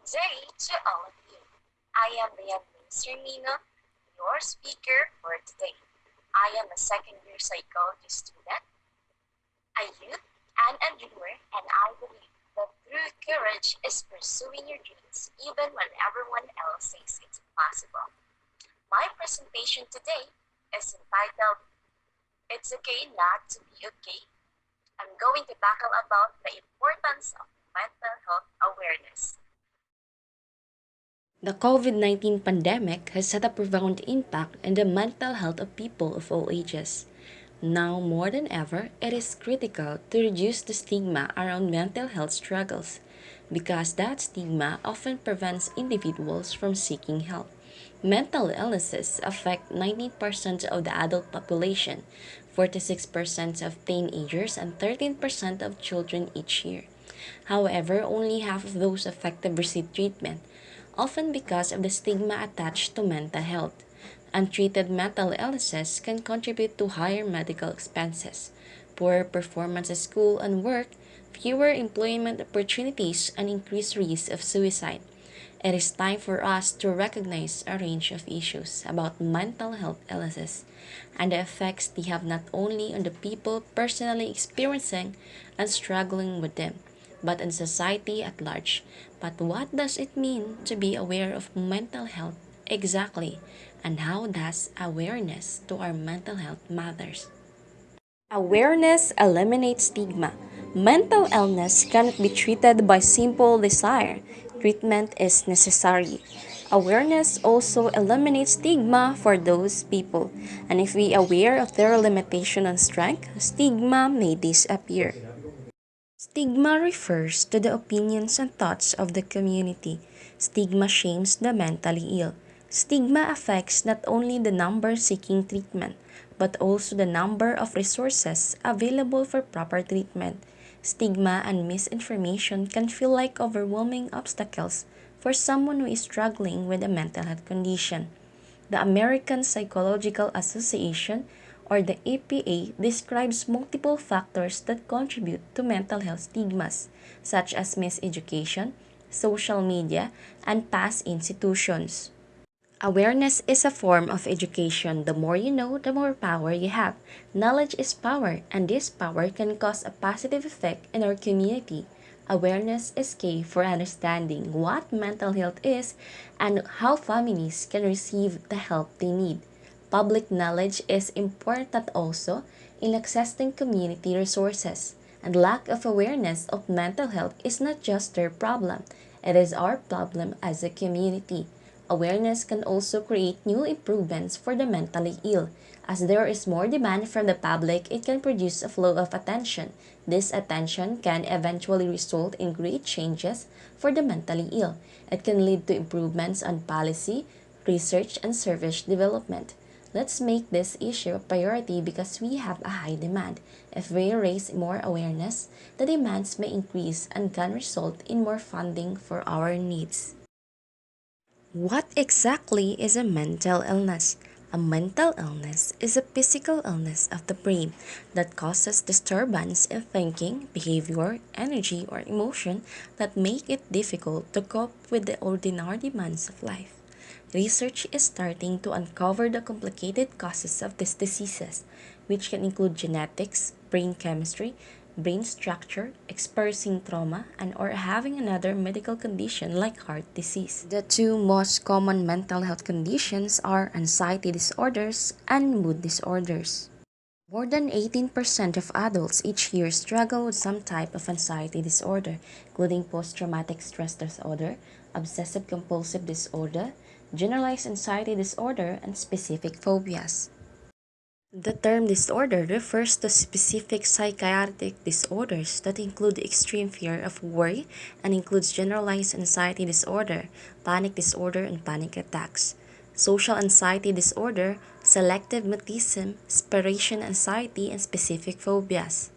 day to all of you. I am Leonise Hermino, your speaker for today. I am a second year psychology student, a youth, and a dreamer, and I believe that true courage is pursuing your dreams even when everyone else says it's impossible. My presentation today is entitled It's Okay Not to Be Okay. I'm going to tackle about the importance of mental health awareness. The COVID 19 pandemic has had a profound impact on the mental health of people of all ages. Now more than ever, it is critical to reduce the stigma around mental health struggles because that stigma often prevents individuals from seeking help. Mental illnesses affect 19% of the adult population, 46% of teenagers, and 13% of children each year. However, only half of those affected receive treatment, often because of the stigma attached to mental health. Untreated mental illnesses can contribute to higher medical expenses, poorer performance at school and work, fewer employment opportunities, and increased risk of suicide. It is time for us to recognize a range of issues about mental health illnesses and the effects they have not only on the people personally experiencing and struggling with them, but on society at large. But what does it mean to be aware of mental health exactly, and how does awareness to our mental health matters? Awareness eliminates stigma. Mental illness cannot be treated by simple desire. Treatment is necessary. Awareness also eliminates stigma for those people. And if we are aware of their limitation and strength, stigma may disappear. Stigma refers to the opinions and thoughts of the community. Stigma shames the mentally ill. Stigma affects not only the number seeking treatment, but also the number of resources available for proper treatment. Stigma and misinformation can feel like overwhelming obstacles for someone who is struggling with a mental health condition. The American Psychological Association, or the APA, describes multiple factors that contribute to mental health stigmas, such as miseducation, social media, and past institutions. Awareness is a form of education. The more you know, the more power you have. Knowledge is power, and this power can cause a positive effect in our community. Awareness is key for understanding what mental health is and how families can receive the help they need. Public knowledge is important also in accessing community resources. And lack of awareness of mental health is not just their problem, it is our problem as a community. Awareness can also create new improvements for the mentally ill. As there is more demand from the public, it can produce a flow of attention. This attention can eventually result in great changes for the mentally ill. It can lead to improvements on policy, research, and service development. Let's make this issue a priority because we have a high demand. If we raise more awareness, the demands may increase and can result in more funding for our needs. What exactly is a mental illness? A mental illness is a physical illness of the brain that causes disturbance in thinking, behavior, energy, or emotion that make it difficult to cope with the ordinary demands of life. Research is starting to uncover the complicated causes of these diseases, which can include genetics, brain chemistry, brain structure, experiencing trauma, and or having another medical condition like heart disease. The two most common mental health conditions are anxiety disorders and mood disorders. More than 18% of adults each year struggle with some type of anxiety disorder, including post-traumatic stress disorder, obsessive compulsive disorder, generalized anxiety disorder, and specific phobias. The term disorder refers to specific psychiatric disorders that include extreme fear of worry and includes generalized anxiety disorder, panic disorder, and panic attacks. Social anxiety disorder, selective mutism, separation anxiety, and specific phobias.